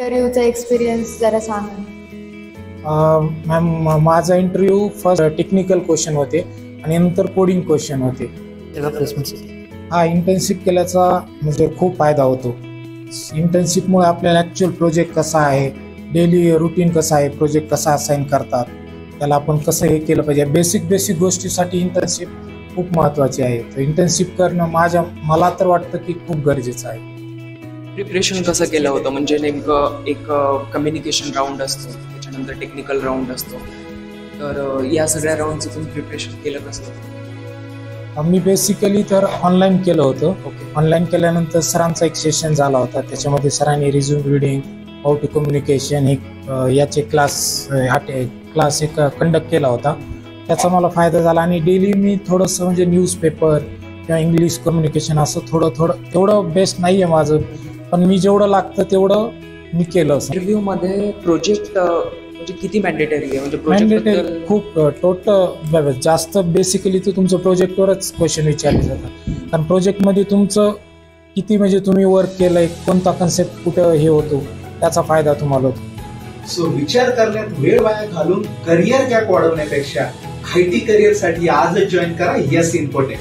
इंटरव्ह्यूचा experience जरा सांगा. Ma'am, माझा इंटरव्ह्यू फर्स्ट टेक्निकल क्वेश्चन होते आणि नंतर कोडिंग क्वेश्चन होते. हा, इंटर्नशिप केल्याचा म्हणजे खूप फायदा होतो. इंटर्नशिपमुळे आपल्याला ॲक्च्युअल प्रोजेक्ट कसा आहे, डेली रुटीन कसं आहे, प्रोजेक्ट कसा असाइन करतात, त्याला आपण कसं हे केलं पाहिजे, बेसिक गोष्टीसाठी इंटर्नशिप खूप महत्त्वाची आहे. तर इंटर्नशिप करणं मला तर वाटतं की खूप गरजेचं आहे. प्रिपरेशन कसं केलं होतं, म्हणजे नेमकं एक कम्युनिकेशन राऊंड असतो, त्याच्यानंतर टेक्निकल राऊंड असतो, तर या सगळ्या राऊंडचं तुम्ही प्रिपरेशन केलं कसं? मी बेसिकली तर ऑनलाईन केलं होतं. ऑनलाईन केल्यानंतर सरांचा एक सेशन झाला होता, त्याच्यामध्ये सरांनी resume reading, how to communication याचे क्लास एक कंडक्ट केला होता. त्याचा मला फायदा झाला आणि डेली मी थोडंसं म्हणजे न्यूजपेपर किंवा इंग्लिश कम्युनिकेशन असं थोडं तेवढं बेस्ट नाही आहे माझं, पण मी जेवढं लागतं तेवढं मी केलं. इंटरव्ह्यूमध्ये प्रोजेक्ट म्हणजे किती मॅन्डेटरी आहे, म्हणजे मॅन्डेटरी खूप टोटल जास्त बेसिकली तर तुमचं प्रोजेक्टवरच क्वेश्चन विचारले जातात. कारण प्रोजेक्टमध्ये तुमचं किती म्हणजे तुम्ही वर्क केलंय, कोणता कन्सेप्ट कुठं हे होतो, त्याचा फायदा तुम्हाला होतो. सो विचार करण्यात वेळ वाया घालून करिअर गॅप वाढवण्यापेक्षा IT करिअरसाठी आजच जॉईन करा येस इन्फोटेक.